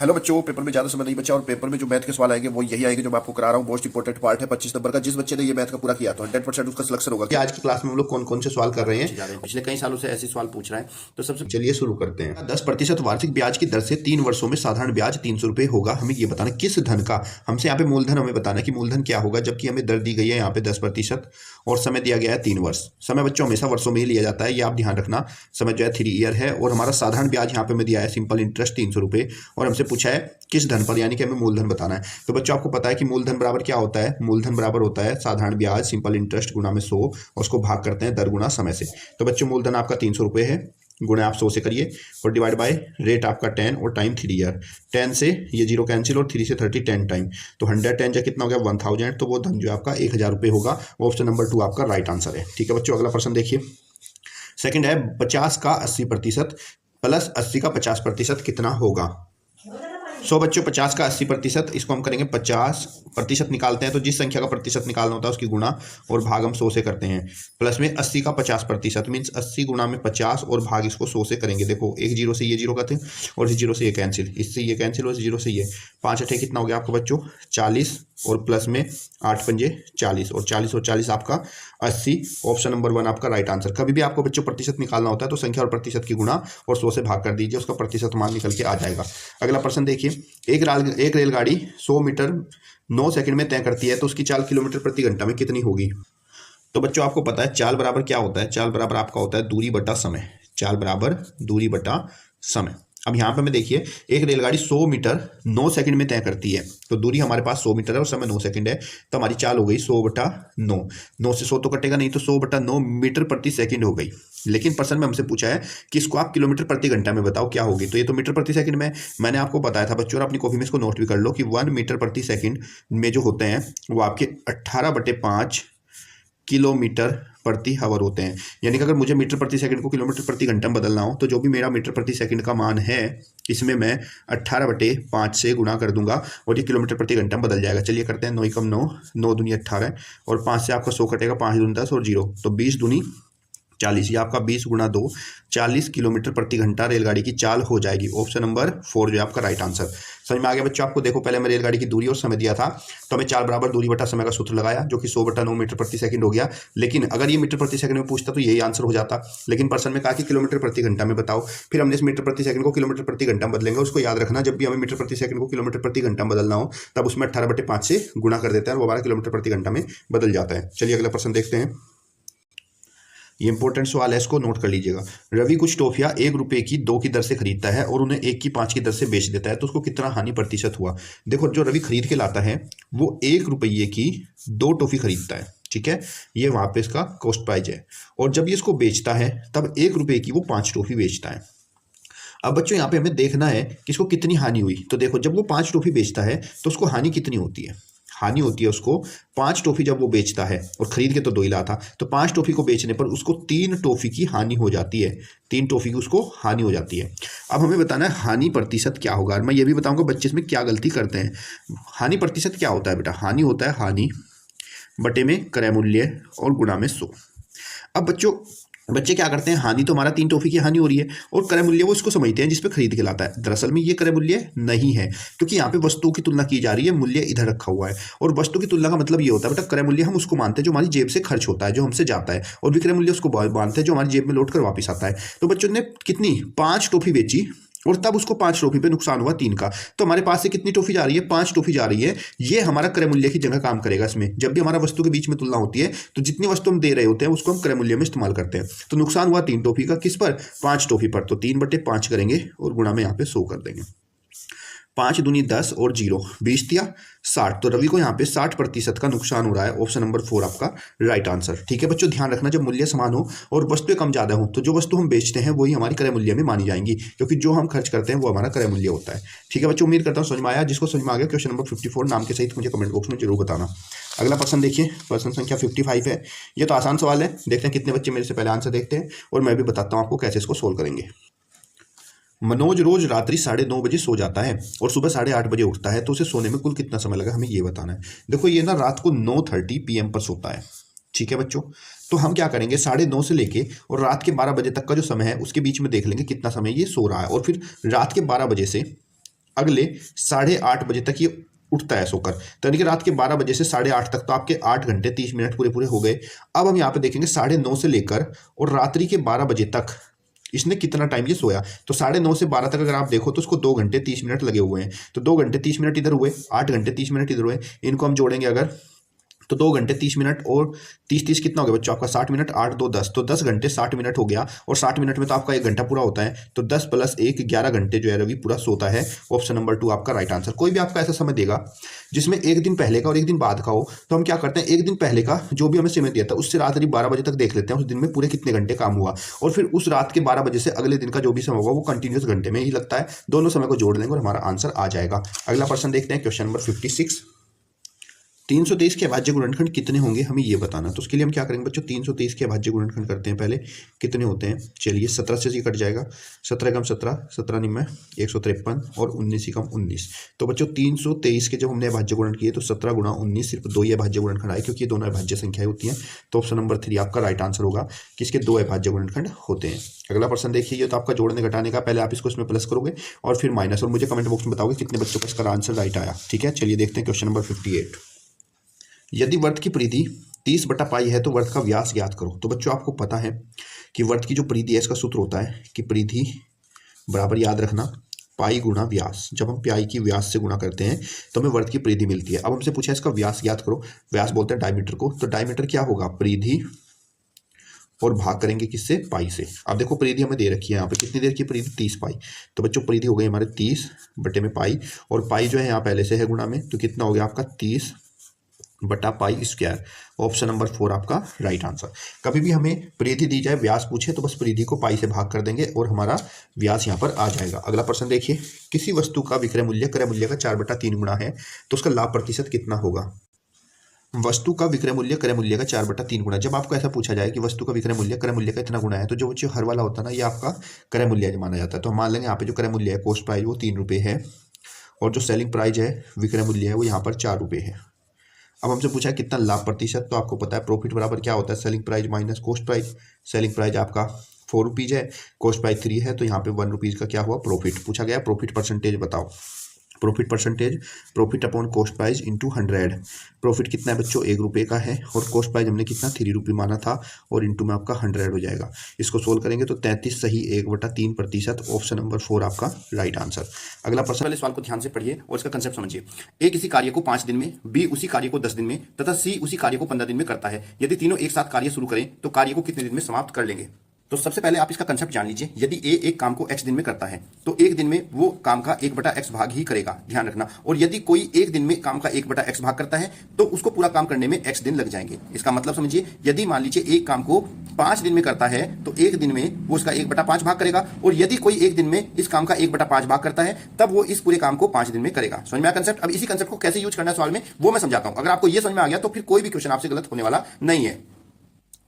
Hello बच्चों, paper में ज्यादा समय नहीं बचा और पेपर में जो मैथ के सवाल आएंगे वो यही आएंगे जो मैं आपको करा रहा हूँ। मोस्ट इंपोर्टेंट पार्ट है 25 नंबर का। जिस बच्चे ने ये मैथ का पूरा किया तो 100% उसका सिलेक्शन होगा। कि आज की क्लास में हम लोग कौन कौन से सवाल कर रहे हैं, पिछले कई सालों से ऐसे सवाल पूछ रहा है। तो सबसे चलिए शुरू करते हैं। 10% वार्षिक ब्याज की दर से 3 वर्षों में साधारण ब्याज 300 रुपये होगा। हमें ये बताना किस धन का, हमसे यहाँ पे मूलधन हमें बताना कि मूलधन क्या होगा, जबकि हमें दर दी गई है यहाँ पे 10% और समय दिया गया है 3 वर्ष। समय बच्चों हमेशा वर्षों में ही लिया जाता है, ये आप ध्यान रखना। समय जो है 3 ईयर है और हमारा साधारण ब्याज यहाँ पे हमें दिया है सिंपल इंटरेस्ट 300 रुपये और हमसे पूछा है किस धन पर, यानी कि हमें मूलधन बताना है। तो बच्चों आपको पता है कि मूलधन बराबर क्या होता है, मूलधन बराबर होता है साधारण ब्याज सिंपल इंटरेस्ट गुणा में 100 और उसको भाग करते हैं दर गुणा समय से। तो बच्चों मूलधन आपका 300 रुपये है, गुणा आप 100 से करिए और डिवाइड बाय रेट आपका 10 और टाइम 3 ईयर। 10 से ये 0 कैंसिल और 3 से 30 10 टाइम, तो 110 जो कितना हो गया 1000, तो वो धन जो है आपका 1000 रुपये होगा। ऑप्शन नंबर 2 आपका राइट आंसर है। ठीक है बच्चों, अगला प्रश्न देखिए। सेकंड है 50 का 80% प्लस 80 का 50% कितना होगा। बच्चों 50 का 80%, इसको हम करेंगे 50% निकालते हैं तो जिस संख्या का प्रतिशत निकालना होता है उसकी गुणा और भाग हम 100 से करते हैं। प्लस में 80 का 50% मीन्स 80 गुणा में 50 और भाग इसको 100 से करेंगे। देखो एक जीरो से ये जीरो करते हैं और इस जीरो से ये कैंसिल, इससे ये कैंसिल और इस जीरो से ये 5 अठे कितना हो गया आपको बच्चों 40 और प्लस में 8 पंजे 40 और 40 और 40 आपका 80। ऑप्शन नंबर 1 आपका राइट आंसर। कभी भी आपको बच्चों प्रतिशत निकालना होता है तो संख्या और प्रतिशत की गुणा और 100 से भाग कर दीजिए, उसका प्रतिशत मान निकल के आ जाएगा। अगला प्रश्न देखिए। एक रेलगाड़ी 100 मीटर 9 सेकंड में तय करती है तो उसकी चाल किलोमीटर प्रति घंटा में कितनी होगी। तो बच्चों आपको पता है चाल बराबर क्या होता है, चाल बराबर आपका होता है दूरी बटा समय। चाल बराबर दूरी बटा समय। अब यहाँ पे में देखिए एक रेलगाड़ी 100 मीटर 9 सेकंड में तय करती है, तो दूरी हमारे पास 100 मीटर है और समय 9 सेकंड है, तो हमारी चाल हो गई 100 बटा 9। 9 से 100 तो कटेगा नहीं, तो 100 बटा 9 मीटर प्रति सेकंड हो गई। लेकिन प्रश्न में हमसे पूछा है कि इसको आप किलोमीटर प्रति घंटा में बताओ क्या होगी। तो ये तो मीटर प्रति सेकंड में मैंने आपको बताया था बच्चों, और अपनी कॉपी में इसको नोट भी कर लो कि 1 मीटर प्रति सेकंड में जो होते हैं वो आपके 18/5 किलोमीटर प्रति हावर होते हैं। यानी कि अगर मुझे मीटर प्रति सेकंड को किलोमीटर प्रति घंटा में बदलना हो तो जो भी मेरा मीटर प्रति सेकंड का मान है इसमें मैं 18/5 से गुणा कर दूंगा और ये किलोमीटर प्रति घंटा में बदल जाएगा। चलिए करते हैं 9 एकम 9, 9 दूनी 18 और 5 से आपका 100 कटेगा, 5 दूनी 10 और 0, तो 20 दूनी 40। ये आपका 20 गुणा 2 40 किलोमीटर प्रति घंटा रेलगाड़ी की चाल हो जाएगी। ऑप्शन नंबर 4 जो है आपका राइट आंसर। समझ में आ गया बच्चों आपको। देखो पहले मैं रेलगाड़ी की दूरी और समय दिया था तो हमें चाल बराबर दूरी बटा समय का सूत्र लगाया जो कि 100 बटा 9 मीटर प्रति सेकंड हो गया। लेकिन अगर ये मीटर प्रति सेकंड में पूछता तो यही आंसर हो जाता, लेकिन पर्सन में कहा कि किलोमीटर प्रति घंटा में बताओ। फिर हमने इस मीटर प्रति सेकंड को किलोमीटर प्रति घंटा में बदलेंगे। उसको याद रखना, जब भी हमें मीटर प्रति सेकंड को किलोमीटर प्रति घंटा में बदलना हो तब उसमें 18/5 से गुणा कर देते हैं और वो हमारा किलोमीटर प्रति घंटा में बदल जाता है। चलिए अगला प्रश्न देखते हैं। ये इंपॉर्टेंट सवाल है, इसको नोट कर लीजिएगा। रवि कुछ टॉफियां 1 रुपए की 2 की दर से खरीदता है और उन्हें 1 की 5 की दर से बेच देता है, तो उसको कितना हानि प्रतिशत हुआ। देखो जो रवि खरीद के लाता है वो 1 रुपये की 2 टॉफी खरीदता है, ठीक है, ये वहां पे इसका कॉस्ट प्राइस है। और जब ये इसको बेचता है तब 1 रुपये की वो 5 टॉफी बेचता है। अब बच्चों यहाँ पे हमें देखना है कि इसको कितनी हानि हुई। तो देखो जब वो 5 टॉफी बेचता है तो उसको हानि कितनी होती है। हानि होती है उसको 5 टॉफी जब वो बेचता है, और खरीद के तो 2 ही लाया था, तो 5 टॉफी को बेचने पर उसको 3 टॉफी की हानि हो जाती है। 3 टॉफी की उसको हानि हो जाती है। अब हमें बताना है हानि प्रतिशत क्या होगा। मैं ये भी बताऊंगा बच्चे इसमें क्या गलती करते हैं। हानि प्रतिशत क्या होता है बेटा, हानि होता है हानि बटे में क्रय मूल्य और गुणा में 100। अब बच्चे क्या करते हैं, हानि तो हमारा 3 टॉफी की हानि हो रही है और क्रय मूल्य वो इसको समझते हैं जिस पे खरीद के लाता है। दरअसल में ये क्रय मूल्य नहीं है, क्योंकि यहाँ पे वस्तुओं की तुलना की जा रही है, मूल्य इधर रखा हुआ है। और वस्तु की तुलना का मतलब ये होता है बेटा, क्रय मूल्य हम उसको मानते हैं जो हमारी जेब से खर्च होता है, जो हमसे जाता है, और विक्रय मूल्य उसको मानते हैं जो हमारी जेब में लौट कर वापस आता है। तो बच्चों ने कितनी 5 टॉफी बेची और तब उसको 5 टॉफी पे नुकसान हुआ 3 का, तो हमारे पास से कितनी टॉफी जा रही है, 5 टॉफी जा रही है। ये हमारा क्रय मूल्य की जगह काम करेगा इसमें। जब भी हमारा वस्तु के बीच में तुलना होती है तो जितनी वस्तु हम दे रहे होते हैं उसको हम क्रय मूल्य में इस्तेमाल करते हैं। तो नुकसान हुआ 3 टॉफी का, किस पर, 5 टॉफी पर, तो 3/5 करेंगे और गुणा में यहाँ पे 100 कर देंगे। 5 दूनी 10 और 0 20 दिया 60, तो रवि को यहाँ पे 60% का नुकसान हो रहा है। ऑप्शन नंबर 4 आपका राइट आंसर। ठीक है बच्चों, ध्यान रखना जब मूल्य समान हो और वस्तुएं कम ज्यादा हो तो जो वस्तु हम बेचते हैं वही हमारी क्रय मूल्य में मानी जाएंगी, क्योंकि जो हम खर्च करते हैं वो हमारा क्रय मूल्य होता है। ठीक है बच्चों, उम्मीद करता हूँ समझ में आया। जिसको समझ में आ गया क्वेश्चन नंबर 54 नाम के सहित मुझे कमेंट बॉक्स में जरूर बताना। अगला प्रश्न देखिए, प्रश्न संख्या 55 है। ये तो आसान सवाल है, देखते हैं कितने बच्चे मेरे से पहले आंसर देखते हैं और मैं भी बताता हूँ आपको कैसे इसको सोल्व करेंगे। मनोज रोज रात्रि 9:30 बजे सो जाता है और सुबह 8:30 बजे उठता है, तो उसे सोने में कुल कितना समय लगा, हमें ये बताना है। देखो ये ना रात को 9:30 PM पर सोता है, ठीक है बच्चों। तो हम क्या करेंगे, 9:30 से लेके और रात के 12 बजे तक का जो समय है उसके बीच में देख लेंगे कितना समय ये सो रहा है, और फिर रात के 12 बजे से अगले 8:30 बजे तक ये उठता है सोकर। तो यानी कि रात के 12 बजे से 8:30 तक तो आपके 8 घंटे 30 मिनट पूरे पूरे हो गए। अब हम यहाँ पे देखेंगे 9:30 से लेकर और रात्रि के 12 बजे तक इसने कितना टाइम ये सोया। तो 9:30 से 12 तक अगर आप देखो तो उसको 2 घंटे 30 मिनट लगे हुए हैं। तो 2 घंटे 30 मिनट इधर हुए, 8 घंटे 30 मिनट इधर हुए, इनको हम जोड़ेंगे अगर तो 2 घंटे 30 मिनट और 30 कितना हो गया बच्चों आपका 60 मिनट, 8 2 10, तो 10 घंटे 60 मिनट हो गया। और 60 मिनट में तो आपका 1 घंटा पूरा होता है, तो 10 + 1 11 घंटे जो है रवि पूरा सोता है। ऑप्शन नंबर 2 आपका राइट आंसर। कोई भी आपका ऐसा समय देगा जिसमें एक दिन पहले का और एक दिन बाद का हो, तो हम क्या करते हैं, एक दिन पहले का जो भी हमें समय दिया था उससे रात्रि 12 बजे तक देख लेते हैं उस दिन में पूरे कितने घंटे काम हुआ, और फिर उस रात के 12 बजे से अगले दिन का जो भी समय होगा वो कंटिन्यूस घंटे में ही लगता है। दोनों समय को जोड़ देंगे और हमारा आंसर आ जाएगा। अगला प्रश्न देखते हैं, क्वेश्चन नंबर 56। 323 के अभाज्य गुणनखंड कितने होंगे हमें ये बताना। तो उसके लिए हम क्या करेंगे बच्चों, 323 के अभाज्य गुणनखंड करते हैं पहले। कितने होते हैं, चलिए 17 से ये कट जाएगा, 17 कम 17, 17 निम्न 153 और 19 ही कम 19। तो बच्चों 323 के जब हमने अभाज्य गुणन किए तो 17 × 19 सिर्फ 2 ही अभाज्य गुणनखंड आए, क्योंकि ये दोनों अभाज्य संख्याएं होती हैं। तो ऑप्शन नंबर 3 आपका राइट आंसर होगा कि इसके 2 अभाज्य गुणनखंड होते हैं। अगला प्रश्न देखिए, ये तो आपका जोड़ने घटाने का, पहले आप इसको इसमें प्लस करोगे और फिर माइनस, और मुझे कमेंट बॉक्स में बताओगे कितने बच्चों का इसका आंसर राइट आया। ठीक है, चलिए देखते हैं क्वेश्चन नंबर 58। यदि वर्त की परिधि 30/π है तो वर्त का व्यास ज्ञात करो। तो बच्चों आपको पता है कि वर्त की जो परिधि है इसका सूत्र होता है कि परिधि बराबर, याद रखना, पाई गुणा व्यास। जब हम पाई की व्यास से गुणा करते हैं तो हमें वर्त की परिधि मिलती है। अब हमसे पूछा है इसका व्यास ज्ञात करो, व्यास बोलते हैं डायमीटर को। तो डायमीटर क्या होगा, परिधि और भाग करेंगे किससे, पाई से। अब देखो परिधि हमें दे रखी है यहाँ पे, कितनी देर की परिधि, 30π। तो बच्चों परिधि हो गई हमारे 30/पाई, और पाई जो है यहाँ पहले से है गुणा में, तो कितना हो गया आपका 30/π²। ऑप्शन नंबर 4 आपका राइट आंसर। कभी भी हमें परिधि दी जाए, व्यास पूछे, तो बस परिधि को पाई से भाग कर देंगे और हमारा व्यास यहाँ पर आ जाएगा। अगला प्रश्न देखिए, किसी वस्तु का विक्रय मूल्य क्रय मूल्य का 4/3 गुना है तो उसका लाभ प्रतिशत कितना होगा। वस्तु का विक्रय मूल्य क्रय मूल्य का 4/3 गुना। जब आपको ऐसा पूछा जाए कि वस्तु का विक्रय मूल्य क्रय मूल्य का इतना गुना है, तो जो हर वाला होता है ना, ये आपका क्रय मूल्य माना जाता है। तो हम मान लेंगे यहाँ पे जो क्रय मूल्य है, कॉस्ट प्राइस, वो 3 रुपये है, और जो सेलिंग प्राइस है, विक्रय मूल्य है, वो यहाँ पर 4 रुपये है। अब हमसे पूछा है कितना लाभ प्रतिशत, तो आपको पता है प्रॉफिट बराबर क्या होता है, selling price minus cost price. Selling price आपका 4 रुपीज़ है, कॉस्ट प्राइस 3 है, तो यहाँ पे 1 रुपीज़ का क्या हुआ, प्रॉफिट। पूछा गया प्रॉफिट परसेंटेज बताओ। Profit percentage, profit upon cost price into 100। Profit कितना है बच्चों, 1 रुपये का है, और कॉस्ट प्राइस हमने कितना 3 रुपये माना था, और इंटू में आपका 100 हो जाएगा। इसको सोल्व करेंगे तो 33 सही 1/3%। ऑप्शन नंबर 4 आपका राइट आंसर। अगला प्रश्न, पहले सवाल को ध्यान से पढ़िए और इसका कंसेप्ट समझिए। ए किसी कार्य को 5 दिन में, बी उसी कार्य को 10 दिन में तथा सी उसी कार्य को 15 दिन में करता है। यदि तीनों एक साथ कार्य शुरू करें तो कार्य को कितने दिन में समाप्त कर लेंगे। तो सबसे पहले आप इसका कंसेप्ट जान लीजिए। यदि ए एक काम को x दिन में करता है तो एक दिन में वो काम का 1/x भाग ही करेगा, ध्यान रखना। और यदि कोई एक दिन में काम का 1/x भाग करता है तो उसको पूरा काम करने में x दिन लग जाएंगे। इसका मतलब समझिए, यदि मान लीजिए एक काम को 5 दिन में करता है तो एक दिन में वो उसका 1/5 भाग करेगा, और यदि कोई एक दिन में इस काम का 1/5 भाग करता है तब वो इस पूरे काम को 5 दिन में करेगा। समझ में आया कंसेप्ट। अब इसी कंसेप्ट को कैसे यूज करना है सवाल में वो मैं समझाता हूं। अगर आपको ये समझ में आ गया तो फिर कोई भी क्वेश्चन आपसे गलत होने वाला नहीं है।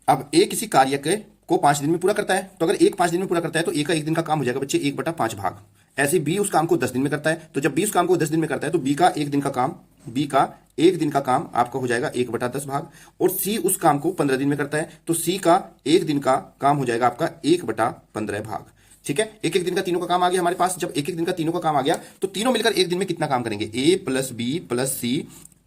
अब ए किसी कार्य को 5 दिन में पूरा करता है, तो अगर एक 5 दिन में पूरा करता है तो ए का एक दिन का काम हो जाएगा बच्चे 1/5 भाग। ऐसे बी उस काम को 10 दिन में करता है, तो जब बी उस काम को 10 दिन में करता है तो बी का एक दिन का काम आपका हो जाएगा 1/10 भाग। और सी उस काम को 15 दिन में करता है तो सी का एक दिन का काम हो जाएगा आपका 1/15 भाग। ठीक है, एक एक दिन का तीनों का काम आ गया हमारे पास। जब एक एक दिन का तीनों का काम आ गया तो तीनों मिलकर एक दिन में कितना काम करेंगे, ए प्लस बी प्लस सी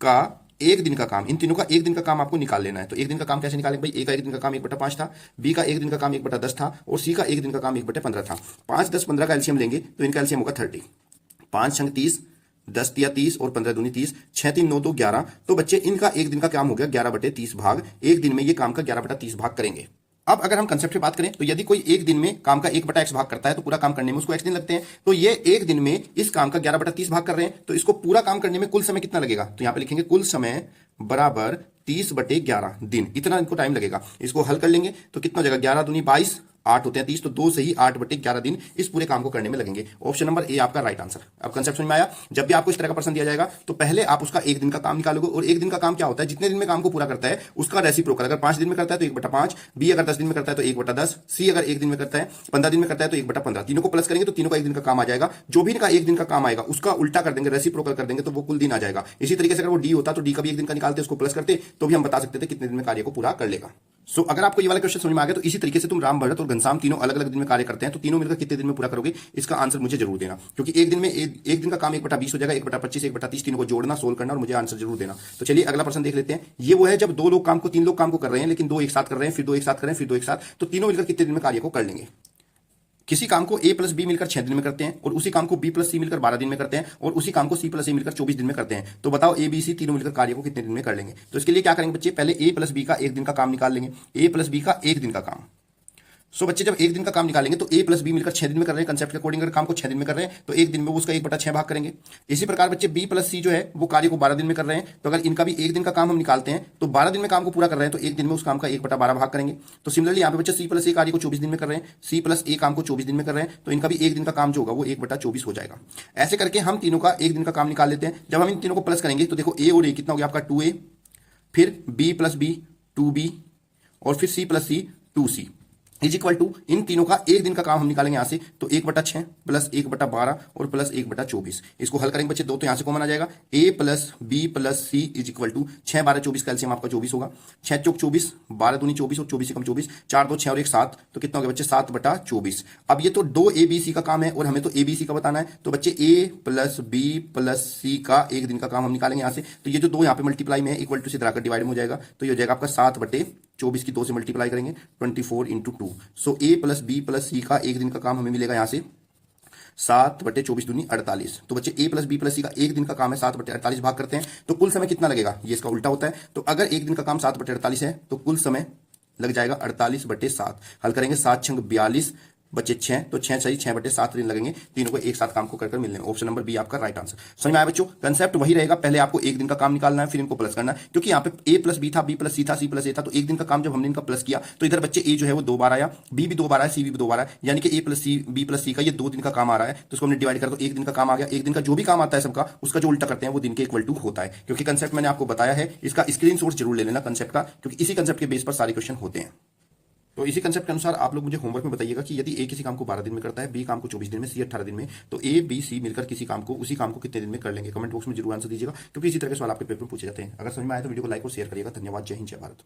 का एक दिन का काम। इन तीनों का एक दिन का काम आपको निकाल लेना है। तो एक दिन का काम कैसे निकालेंगे भाई, ए का एक दिन का काम 1/5 था, बी का एक दिन का काम 1/10 था, और सी का एक दिन का काम 1/15 था। 5, 10, 15 का एलसीएम लेंगे तो इनका एलसीएम होगा 30। 5 छंग 30, 10 तिया 30 और 15 दूनी 30, 6 3 9 2 11। तो बच्चे इनका एक दिन का काम हो गया 11/30 भाग। एक दिन में ये काम का 11/30 भाग करेंगे। अब अगर हम कंसेप्ट की बात करें तो यदि कोई एक दिन में काम का 1/x भाग करता है तो पूरा काम करने में उसको x दिन लगते हैं। तो ये एक दिन में इस काम का 11/30 भाग कर रहे हैं, तो इसको पूरा काम करने में कुल समय कितना लगेगा, तो यहां पे लिखेंगे कुल समय बराबर 30/11 दिन। इतना इनको टाइम लगेगा। इसको हल कर लेंगे तो कितना हो जाएगा, 11 दूनी 22, 8 होते हैं 30, तो 2 से ही 8/11 दिन इस पूरे काम को करने में लगेंगे। ऑप्शन नंबर ए आपका राइट आंसर। अब कंसेप्ट समझ में आया। जब भी आपको इस तरह का प्रश्न दिया जाएगा तो पहले आप उसका एक दिन का काम निकालोगे, और एक दिन का काम क्या होता है, जितने दिन में काम को पूरा करता है उसका रेसिप्रोकल। अगर 5 दिन में करता है तो 1/5, बी अगर 10 दिन में करता है तो 1/10, सी अगर एक दिन में करता है 15 दिन में करता है तो 1/15। तीनों को प्लस करेंगे तो तीनों का एक दिन का काम आ जाएगा। जो भी इनका एक दिन का काम आएगा उसका उल्टा कर देंगे, रेसिप्रोकल कर देंगे, तो वो कुल दिन आ जाएगा। इसी तरीके से अगर वो डी होता तो डी का भी एक दिन का निकालते, उसको प्लस करते, तो भी हम बता सकते थे कितने दिन में कार्य को पूरा कर लेगा। सो अगर आपको ये वाला क्वेश्चन समझ में आ गया तो इसी तरीके से तुम राम, भरत और घनश्याम तीनों अलग अलग दिन में कार्य करते हैं, तो तीनों मिलकर कितने दिन में पूरा करोगे, इसका आंसर मुझे जरूर देना। क्योंकि एक दिन में एक दिन का काम 1/20 हो जाएगा, 1/25, 1/30 तीनों को जोड़ना, सोल्व करना और मुझे आंसर जरूर देना। तो चलिए अगला प्रश्न देख लेते हैं। ये वो है जब तीन लोग काम को कर रहे हैं, लेकिन दो एक साथ कर रहे हैं, फिर दो एक साथ कर रहे हैं, फिर दो एक साथ, तो तीनों मिलकर कितने दिन में कार्य को कर लेंगे। किसी काम को A प्लस बी मिलकर 6 दिन में करते हैं, और उसी काम को B प्लस सी मिलकर 12 दिन में करते हैं, और उसी काम को C प्लस ए मिलकर 24 दिन में करते हैं। तो बताओ A B C तीनों मिलकर कार्य को कितने दिन में कर लेंगे। तो इसके लिए क्या करेंगे बच्चे, पहले A प्लस बी का एक दिन का काम निकाल लेंगे। A प्लस बी का एक दिन का काम, सो बच्चे जब एक दिन का काम निकालेंगे तो A प्लस बी मिलकर 6 दिन में कर रहे हैं। कंसेप्ट के अकॉर्डिंग अगर काम को 6 दिन में कर रहे हैं तो एक दिन में वो उसका 1/6 भाग करेंगे। इसी प्रकार बच्चे B प्लस सी जो है वो कार्य को 12 दिन में कर रहे हैं, तो अगर इनका भी एक दिन का काम हम निकालते हैं तो 12 दिन में काम को पूरा कर रहे हैं, तो एक दिन में उस काम का 1/12 भाग करेंगे। तो सिमिलरली यहाँ पे बच्चे C प्लस ए कार्य को 24 दिन में कर रहे हैं, C प्लस ए काम को 24 दिन में कर रहे हैं, तो इनका भी एक दिन का काम जो होगा वो 1/24 हो जाएगा। ऐसे करके हम तीनों का एक दिन का काम निकाल लेते हैं। जब हम इन तीनों को प्लस करेंगे तो देखो A और A कितना हो गया आपका 2A, फिर B प्लस बी 2B, और फिर C plus C 2C is equal to, इन तीनों का एक दिन का काम हम निकालेंगे यहां से, तो 1/6 प्लस 1/12 और प्लस 1/24। इसको हल करेंगे बच्चे, दो तो यहां से कॉमन आ जाएगा। A plus B plus C is equal to 6 12 24 का एलसीएम आपका 24 होगा। 6 चौक 24, 12 दूनी 24 और 24 से कम 24, 4 2 6 और 1 7, तो कितना हो गया बच्चे 7/24। अब ये तो दो ABC का काम है और हमें तो ABC का बताना है, तो बच्चे A plus B plus C का एक दिन का काम हम निकालेंगे यहां से। तो ये जो दो यहाँ पे मल्टीप्लाई में है, इक्वल टू से धराकर डिवाइड में हो जाएगा, तो ये हो जाएगा आपका 7/24 की 2 से मल्टीप्लाई करेंगे 24 × 2। सो A plus B plus C का एक दिन का काम हमें मिलेगा यहां से 7/24 दूनी 48। तो बच्चे A plus B plus C का एक दिन का काम है, 7/48 भाग करते हैं तो कुल समय कितना लगेगा, ये इसका उल्टा होता है। तो अगर एक दिन का काम 7/48 है तो कुल समय लग जाएगा 48/7। हल करेंगे 7 6 42 बच्चे 6, तो 6 सही 6/7 दिन लगेंगे तीनों को एक साथ काम को कर मिलने में। ऑप्शन नंबर बी आपका राइट आंसर। समझ में आया बच्चों, कंसेप्ट वही रहेगा, पहले आपको एक दिन का काम निकालना है, फिर इनको प्लस करना है। क्योंकि यहाँ पे A प्लस बी था, B प्लस सी था, C प्लस ए था, तो एक दिन का काम जब हमने इनका प्लस किया तो इधर बच्चे A जो है वो 2 बार आया, B भी 2 बार आया, C भी 2 बार आया, यानी कि A plus C B plus C का ये 2 दिन का काम आ रहा है, तो उसको हमने डिवाइड कर, तो एक दिन का काम आ गया। एक दिन का जो भी काम आता है सबका, उसका जो उल्टा करते हैं वो दिन के इक्वल टू होता है। क्योंकि कंसेप्ट मैंने आपको बताया है, इसका स्क्रीनशॉट जरूर ले लेना कंसेप्ट का, क्योंकि इसी कंसेप्ट के बेस पर सारे क्वेश्चन होते हैं। तो इसी कंसेप्ट के अनुसार आप लोग मुझे होमवर्क में बताइएगा कि यदि A किसी काम को 12 दिन में करता है, B काम को 24 दिन में, C 18 दिन में, तो A B C मिलकर किसी काम को उसी काम को कितने दिन में कर लेंगे। कमेंट बॉक्स में जरूर आंसर दीजिएगा, क्योंकि इसी तरह के सवाल आपके पेपर में पूछे जाते हैं। अगर समझ में आए तो वीडियो को लाइक और शेयर करिएगा। धन्यवाद। जय हिंद, जय भारत।